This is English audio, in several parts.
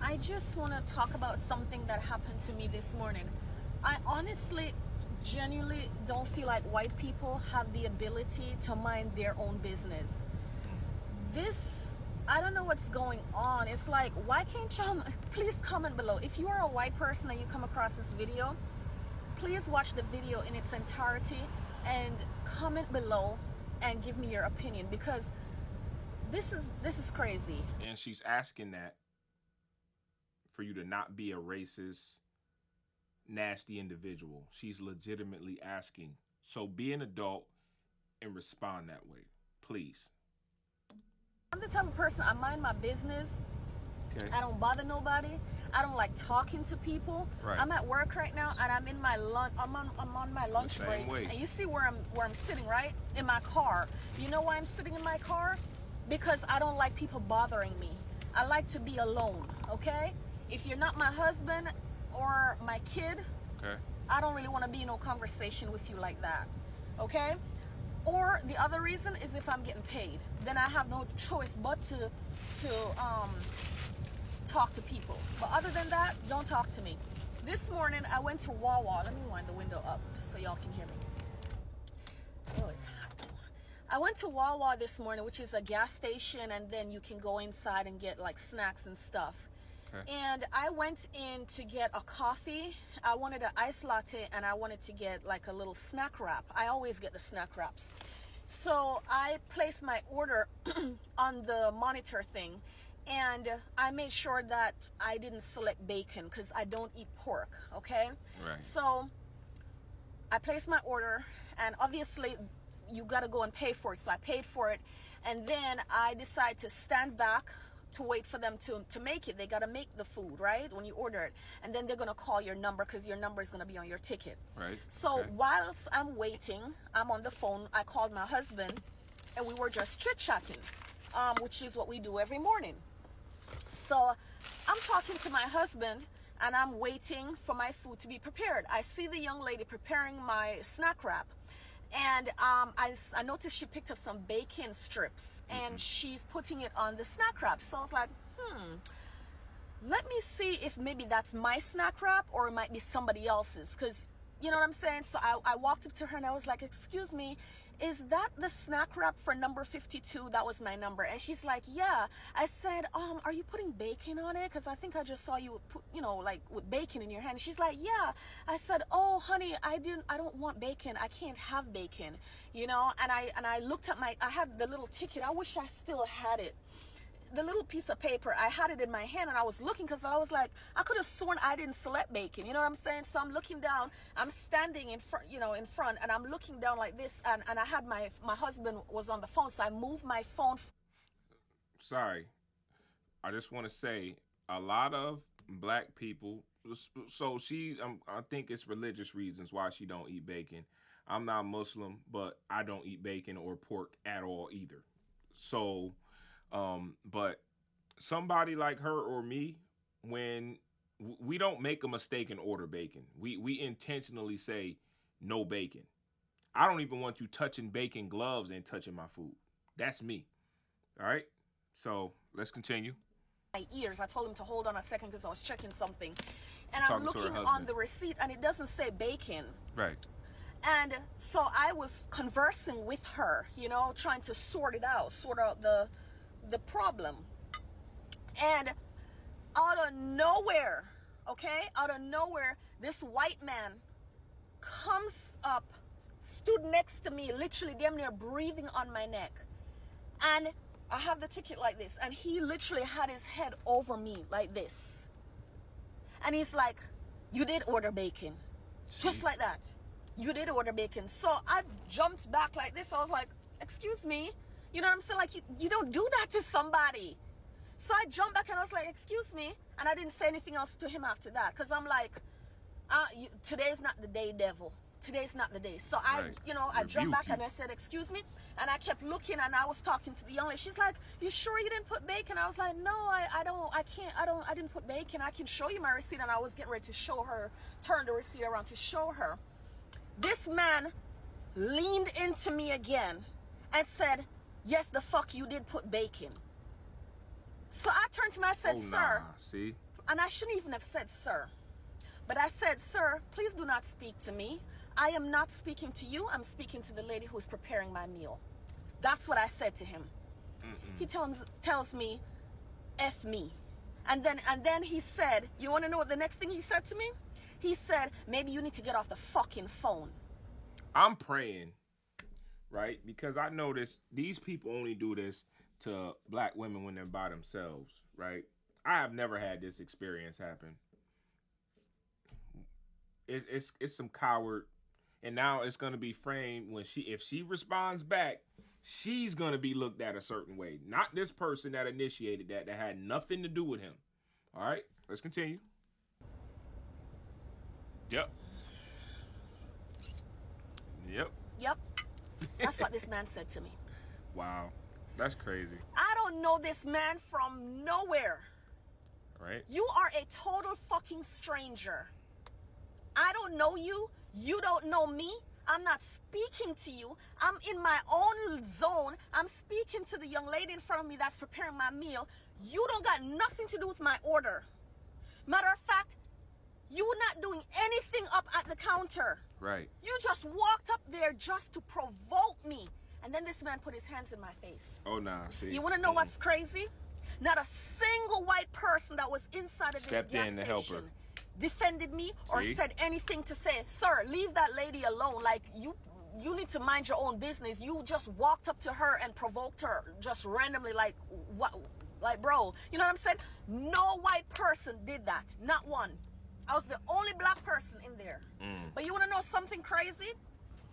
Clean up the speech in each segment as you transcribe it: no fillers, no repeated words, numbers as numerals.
I just want to talk about something that happened to me this morning. I honestly, genuinely don't feel like white people have the ability to mind their own business. I don't know what's going on. It's like, why can't y'all, please comment below. If you are a white person and you come across this video, please watch the video in its entirety and comment below and give me your opinion, because this is crazy. And she's asking that for you to not be a racist, nasty individual. She's legitimately asking. So be an adult and respond that way, please. I'm the type of person, I mind my business. Okay. I don't bother nobody. I don't like talking to people. Right. I'm at work right now, and I'm in my lunch. I'm on my lunch break. Way. And you see where I'm sitting, right? In my car. You know why I'm sitting in my car? Because I don't like people bothering me. I like to be alone. Okay? If you're not my husband or my kid, okay, I don't really want to be in no conversation with you like that. Okay? Or the other reason is if I'm getting paid, then I have no choice but to talk to people. But other than that, don't talk to me. This morning I went to Wawa. Let me wind the window up so y'all can hear me. Oh, it's hot though. I went to Wawa this morning, which is a gas station, and then you can go inside and get like snacks and stuff. Okay. And I went in to get a coffee. I wanted an iced latte, and I wanted to get like a little snack wrap. I always get the snack wraps. So I placed my order on the monitor thing, and I made sure that I didn't select bacon because I don't eat pork, okay? Right. So I placed my order, and obviously you got to go and pay for it. So I paid for it, and then I decided to stand back to wait for them to make it. They got to make the food, right, when you order it, and then they're going to call your number because your number is going to be on your ticket. Right. So whilst I'm waiting, I'm on the phone. I called my husband, and we were just chit-chatting, which is what we do every morning. So I'm talking to my husband, and I'm waiting for my food to be prepared. I see the young lady preparing my snack wrap, and I noticed she picked up some bacon strips, and she's putting it on the snack wrap. So I was like, let me see if maybe that's my snack wrap or it might be somebody else's, because you know what I'm saying? So I walked up to her and I was like, excuse me, is that the snack wrap for number 52? That was my number. And she's like, yeah. I said, are you putting bacon on it? Because I think I just saw you put, like with bacon in your hand. She's like, yeah. I said, oh, honey, I don't want bacon. I can't have bacon, And I looked at I had the little ticket. I wish I still had it. The little piece of paper, I had it in my hand, and I was looking because I was like, I could have sworn I didn't select bacon. You know what I'm saying? So I'm looking down, I'm standing in front, and I'm looking down like this, and I had my husband was on the phone, so I moved my phone. Sorry. I just want to say a lot of black people, so I think it's religious reasons why she don't eat bacon. I'm not Muslim, but I don't eat bacon or pork at all either. So but somebody like her or me, when we don't make a mistake and order bacon, we intentionally say no bacon. I don't even want you touching bacon gloves and touching my food. That's me. All right. So let's continue. My ears. I told him to hold on a second because I was checking something, and I'm looking on the receipt and it doesn't say bacon. Right. And so I was conversing with her, trying to sort out the problem. And out of nowhere, this white man comes up, stood next to me, literally damn near breathing on my neck. And I have the ticket like this, and he literally had his head over me like this. And he's like, you did order bacon. Just like that. You did order bacon. So I jumped back like this. I was like, excuse me. You know what I'm saying? Like, you don't do that to somebody. So I jumped back and I was like, excuse me. And I didn't say anything else to him after that. Because I'm like, today's not the day, devil. Today's not the day. So I jumped back and I said, excuse me. And I kept looking and I was talking to the young lady. She's like, you sure you didn't put bacon? I was like, no, I didn't put bacon. I can show you my receipt. And I was getting ready to show her, turn the receipt around to show her. This man leaned into me again and said, yes, the fuck you did put bacon. So I turned to him, I said, sir. See? And I shouldn't even have said sir. But I said, sir, please do not speak to me. I am not speaking to you. I'm speaking to the lady who's preparing my meal. That's what I said to him. He tells me, F me. And then he said, you want to know what the next thing he said to me? He said, maybe you need to get off the fucking phone. I'm praying, right? Because I notice these people only do this to black women when they're by themselves, right? I have never had this experience happen. It's some coward, and now it's gonna be framed when if she responds back, she's gonna be looked at a certain way. Not this person that initiated that had nothing to do with him. All right, let's continue. Yep. Yep. That's what this man said to me. Wow, that's crazy. I don't know this man from nowhere. Right? You are a total fucking stranger. I don't know you. You don't know me. I'm not speaking to you. I'm in my own zone. I'm speaking to the young lady in front of me that's preparing my meal. You don't got nothing to do with my order. Matter of fact, you were not doing anything up at the counter. Right. You just walked up there just to provoke me. And then this man put his hands in my face. Oh, nah, see. You want to know what's crazy? Not a single white person that was inside of Stepped this gas in to station help her. defended me or said anything to say, sir, leave that lady alone. Like, you need to mind your own business. You just walked up to her and provoked her just randomly, like, what? Like, bro, you know what I'm saying? No white person did that. Not one. I was the only black person in there. But you want to know something crazy?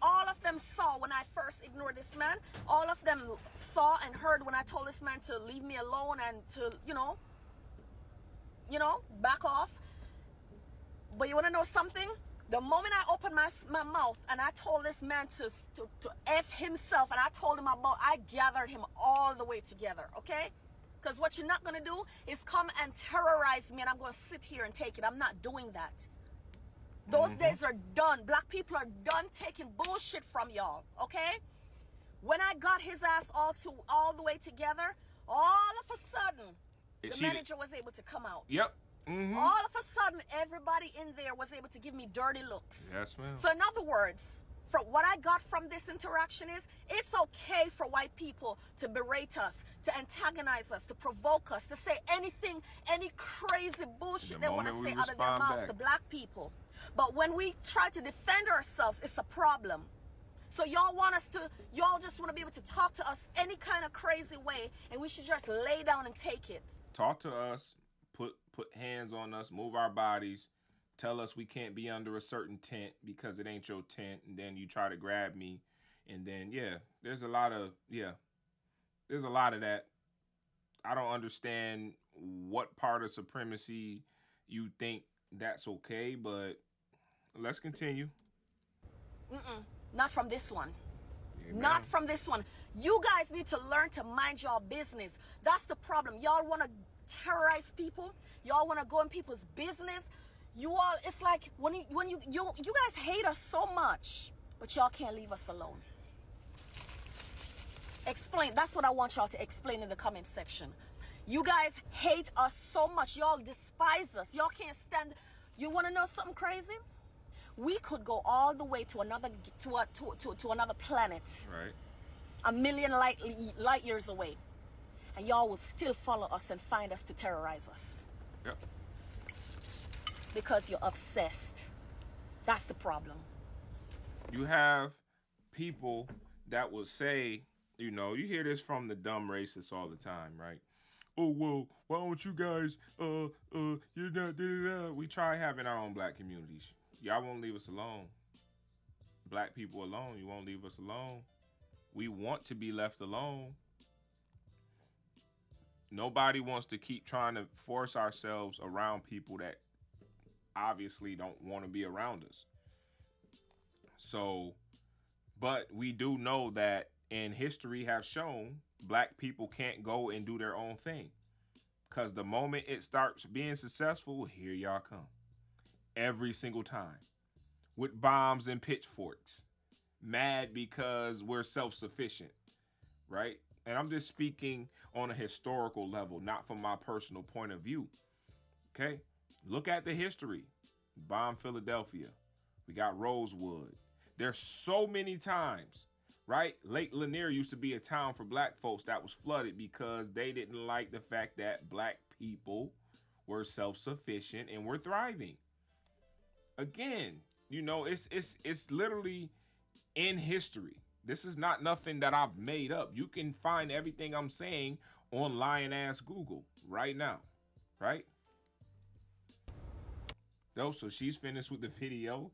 All of them saw when I first ignored this man. All of them saw and heard when I told this man to leave me alone and to, you know, back off. But you want to know something? The moment I opened my mouth and I told this man to F himself, and I told him I gathered him all the way together, okay? Because what you're not going to do is come and terrorize me and I'm going to sit here and take it. I'm not doing that. Those days are done. Black people are done taking bullshit from y'all, okay? When I got his ass all the way together, all of a sudden, the manager was able to come out. Yep. All of a sudden, everybody in there was able to give me dirty looks. Yes, ma'am. So in other words, from what I got from this interaction is, it's okay for white people to berate us, to antagonize us, to provoke us, to say anything, any crazy bullshit they want to say out of their mouths to black people. But when we try to defend ourselves, it's a problem. So y'all just want to be able to talk to us any kind of crazy way, and we should just lay down and take it. Talk to us, put hands on us, move our bodies, tell us we can't be under a certain tent because it ain't your tent, and then you try to grab me, and then there's a lot of that. I don't understand what part of supremacy you think that's okay, but let's continue. Not from this one. Amen. Not from this one. You guys need to learn to mind your business. That's the problem. Y'all want to terrorize people. Y'all want to go in people's business. It's like when you guys hate us so much, but y'all can't leave us alone. Explain. That's what I want y'all to explain in the comment section. You guys hate us so much. Y'all despise us. Y'all can't stand. You want to know something crazy? We could go all the way to another planet. Right. 1 million light years away. And y'all will still follow us and find us to terrorize us. Yep. Because you're obsessed. That's the problem. You have people that will say, you hear this from the dumb racists all the time, right? Oh, well, why don't you guys, you're not, we try having our own black communities. Y'all won't leave us alone. Black people alone, you won't leave us alone. We want to be left alone. Nobody wants to keep trying to force ourselves around people that obviously don't want to be around us. So, but we do know that in history have shown black people can't go and do their own thing. Because the moment it starts being successful, here y'all come. Every single time. With bombs and pitchforks. Mad because we're self-sufficient. Right? And I'm just speaking on a historical level, not from my personal point of view. Okay? Look at the history. Bomb Philadelphia. We got Rosewood. There's so many times, right? Lake Lanier used to be a town for black folks that was flooded because they didn't like the fact that black people were self-sufficient and were thriving. Again, it's literally in history. This is not nothing that I've made up. You can find everything I'm saying on Lion Ass Google right now, right? No, so she's finished with the video,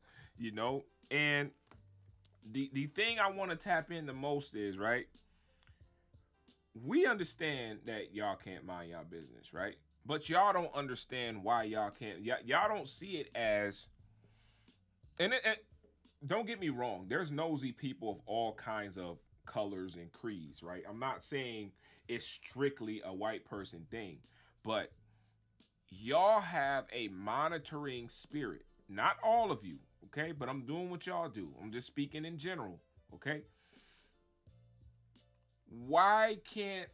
and the thing I want to tap in the most is, right? We understand that y'all can't mind y'all business, right? But y'all don't understand why y'all can't. Y'all don't see it as, and don't get me wrong. There's nosy people of all kinds of colors and creeds, right? I'm not saying it's strictly a white person thing, but y'all have a monitoring spirit. Not all of you, okay? But I'm doing what y'all do. I'm just speaking in general, okay? Why can't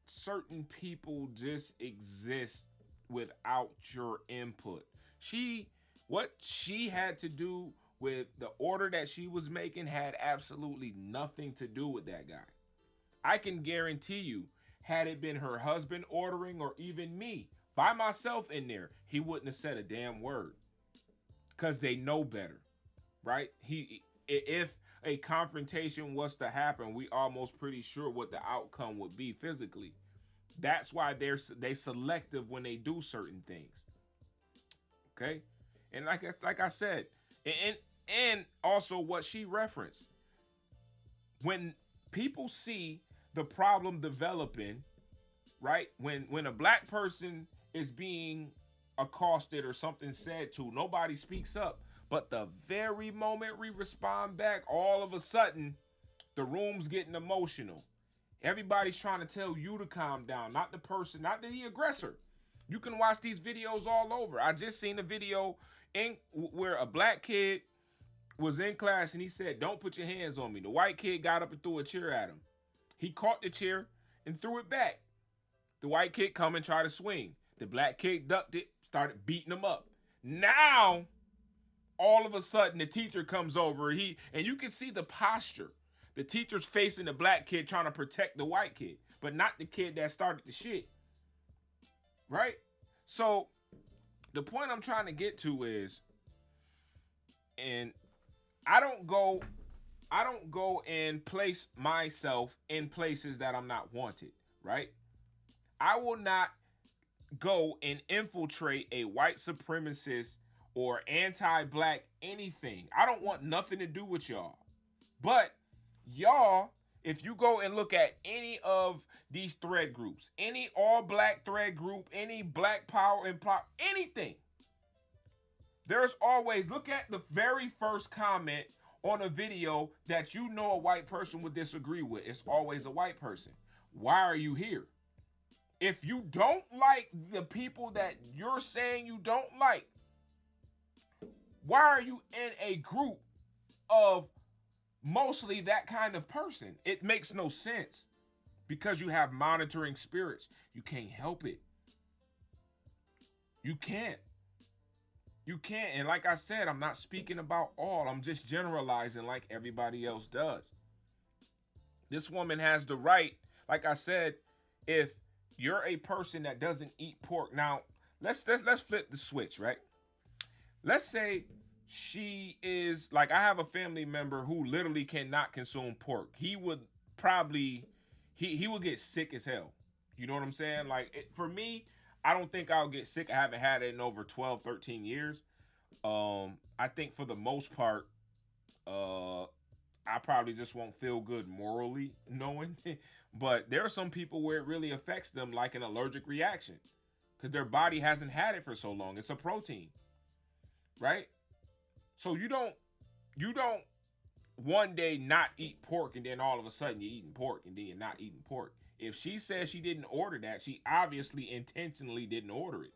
certain people just exist without your input? What she had to do with the order that she was making had absolutely nothing to do with that guy. I can guarantee you, had it been her husband ordering or even me by myself in there, he wouldn't have said a damn word because they know better, right? If a confrontation was to happen, we almost pretty sure what the outcome would be physically. That's why they selective when they do certain things. Okay, and like I said, and also what she referenced, when people see the problem developing, right? When a black person is being accosted or something said to, nobody speaks up. But the very moment we respond back, all of a sudden, the room's getting emotional. Everybody's trying to tell you to calm down, not the person, not the aggressor. You can watch these videos all over. I just seen a video where a black kid was in class and he said, "Don't put your hands on me." The white kid got up and threw a chair at him. He caught the chair and threw it back. The white kid come and try to swing. The black kid ducked it, started beating him up. Now, all of a sudden, the teacher comes over. And you can see the posture. The teacher's facing the black kid trying to protect the white kid, but not the kid that started the shit. Right? So, the point I'm trying to get to is, and I don't go and place myself in places that I'm not wanted, right? I will not go and infiltrate a white supremacist or anti-black anything. I don't want nothing to do with y'all. But y'all, if you go and look at any of these thread groups, any all-black thread group, any black power and power, anything, there's always, look at the very first comment on a video that you know a white person would disagree with. It's always a white person. Why are you here? If you don't like the people that you're saying you don't like, why are you in a group of mostly that kind of person? It makes no sense because you have monitoring spirits. You can't help it. You can't. You can't. And like I said, I'm not speaking about all. I'm just generalizing like everybody else does. This woman has the right, like I said, if you're a person that doesn't eat pork. Now, let's flip the switch, right? Let's say she is, like, I have a family member who literally cannot consume pork. He would probably, he would get sick as hell. You know what I'm saying? Like, for me, I don't think I'll get sick. I haven't had it in over 12, 13 years. I think for the most part, I probably just won't feel good morally knowing. But there are some people where it really affects them, like an allergic reaction, because their body hasn't had it for so long. It's a protein, right? So you don't one day not eat pork and then all of a sudden you're eating pork and then you're not eating pork. If she says she didn't order that, she obviously intentionally didn't order it,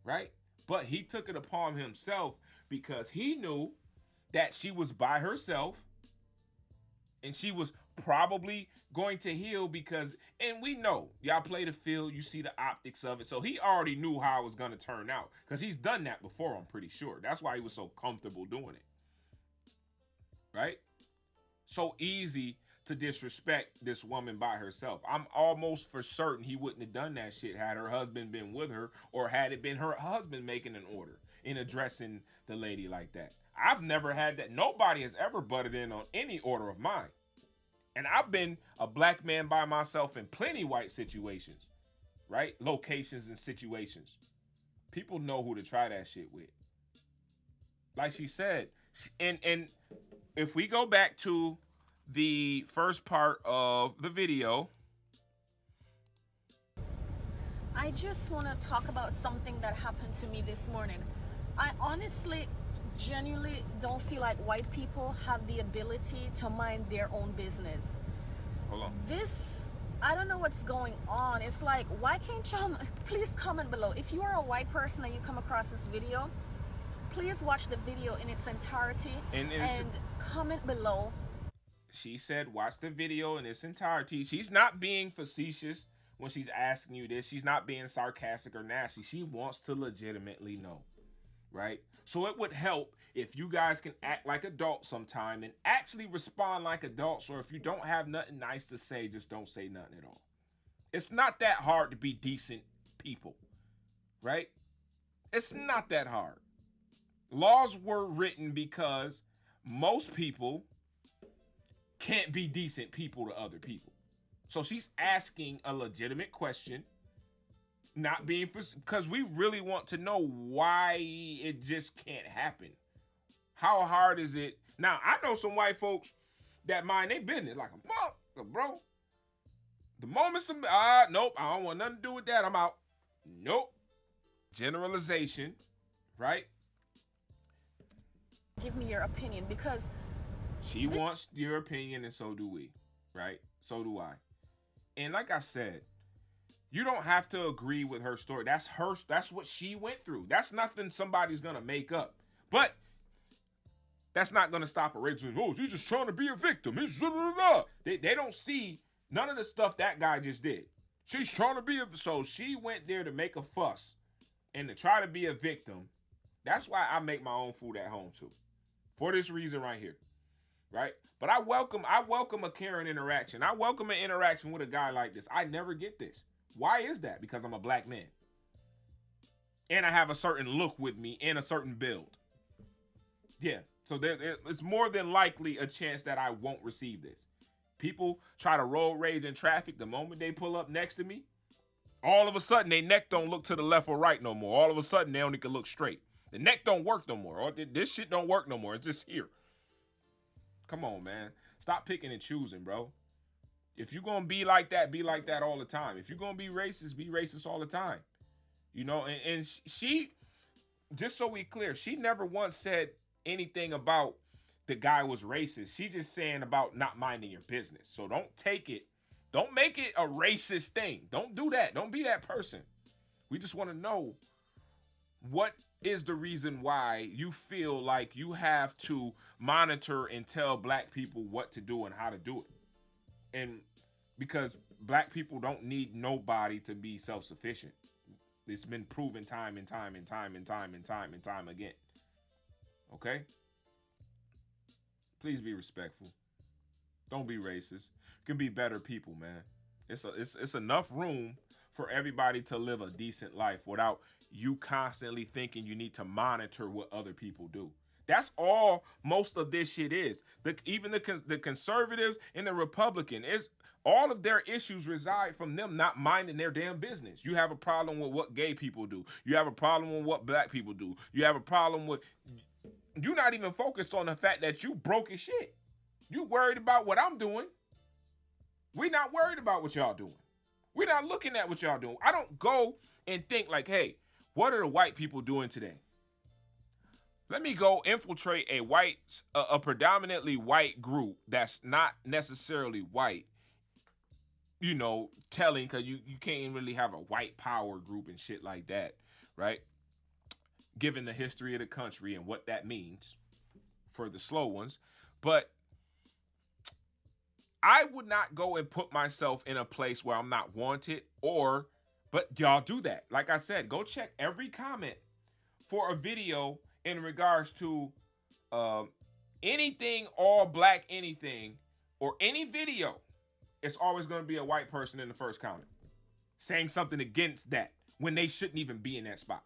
right? But he took it upon himself because he knew that she was by herself and she was probably going to heal because, and we know, y'all play the field, you see the optics of it. So he already knew how it was going to turn out because he's done that before, I'm pretty sure. That's why he was so comfortable doing it. Right? So easy to disrespect this woman by herself. I'm almost for certain he wouldn't have done that shit had her husband been with her, or had it been her husband making an order in addressing the lady like that. I've never had that. Nobody has ever butted in on any order of mine. And I've been a black man by myself in plenty white situations, right? Locations and situations. People know who to try that shit with. Like she said, and if we go back to the first part of the video, I just want to talk about something that happened to me this morning. I honestly, genuinely don't feel like white people have the ability to mind their own business. hold on. I don't know what's going on. It's like, why can't y'all, please comment below. If you are a white person and you come across this video, please watch the video in its entirety and comment below. She said, watch the video in its entirety. She's not being facetious when she's asking you this. She's not being sarcastic or nasty. She wants to legitimately know, right? So it would help if you guys can act like adults sometime and actually respond like adults. Or if you don't have nothing nice to say, just don't say nothing at all. It's not that hard to be decent people, right? It's not that hard. Laws were written because most people can't be decent people to other people. So she's asking a legitimate question, not being because we really want to know why it just can't happen. How hard is it? Now, I know some white folks that mind their business like a mother, bro. The moment some nope, I don't want nothing to do with that. I'm out. Nope. Generalization, right? Give me your opinion, because she wants your opinion, and so do we, right? So do I. And like I said, you don't have to agree with her story. That's her. That's what she went through. That's nothing somebody's gonna make up. But that's not gonna stop a racist. Oh, she's just trying to be a victim. They don't see none of the stuff that guy just did. She's trying to be a. So she went there to make a fuss and to try to be a victim. That's why I make my own food at home too. For this reason right here, right? But I welcome a caring interaction. I welcome an interaction with a guy like this. I never get this. Why is that? Because I'm a black man. And I have a certain look with me and a certain build. Yeah, so it's more than likely a chance that I won't receive this. People try to road rage in traffic. The moment they pull up next to me, all of a sudden their neck don't look to the left or right no more. All of a sudden they only can look straight. The neck don't work no more. Or this shit don't work no more. It's just here. Come on, man. Stop picking and choosing, bro. If you're going to be like that all the time. If you're going to be racist all the time. You know, and she, just so we clear, she never once said anything about the guy was racist. She just saying about not minding your business. So don't make it a racist thing. Don't do that. Don't be that person. We just want to know what is the reason why you feel like you have to monitor and tell black people what to do and how to do it. And because black people don't need nobody to be self-sufficient. It's been proven time and time again. Okay? Please be respectful. Don't be racist. You can be better people, man. It's enough room for everybody to live a decent life without you constantly thinking you need to monitor what other people do. That's all most of this shit is. Even the conservatives and the Republican, all of their issues reside from them not minding their damn business. You have a problem with what gay people do. You have a problem with what black people do. You have a problem with... You're not even focused on the fact that you broke as shit. You worried about what I'm doing. We're not worried about what y'all doing. We're not looking at what y'all doing. I don't go and think like, hey, what are the white people doing today? Let me go infiltrate a predominantly white group that's not necessarily white, you know, telling, because you can't really have a white power group and shit like that, right? Given the history of the country and what that means for the slow ones. But I would not go and put myself in a place where I'm not wanted, but y'all do that. Like I said, go check every comment for a video in regards to um, anything all black, anything, or any video. It's always going to be a white person in the first comment saying something against that when they shouldn't even be in that spot.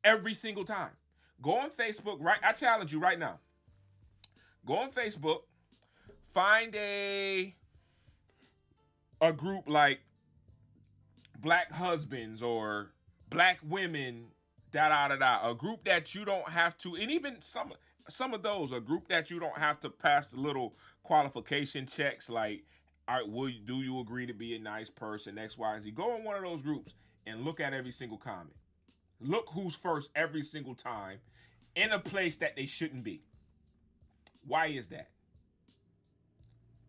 Every single time. Go on Facebook, right? I challenge you right now. Go on Facebook, find a group like Black Husbands or Black Women, da da da da. A group that you don't have to, and even some of those, a group that you don't have to pass the little qualification checks like, all right, do you agree to be a nice person, X, Y, and Z. Go in one of those groups and look at every single comment. Look who's first every single time in a place that they shouldn't be. Why is that?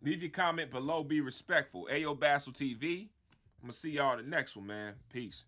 Leave your comment below. Be respectful. Ayo BASTLE TV. I'm going to see y'all in the next one, man. Peace.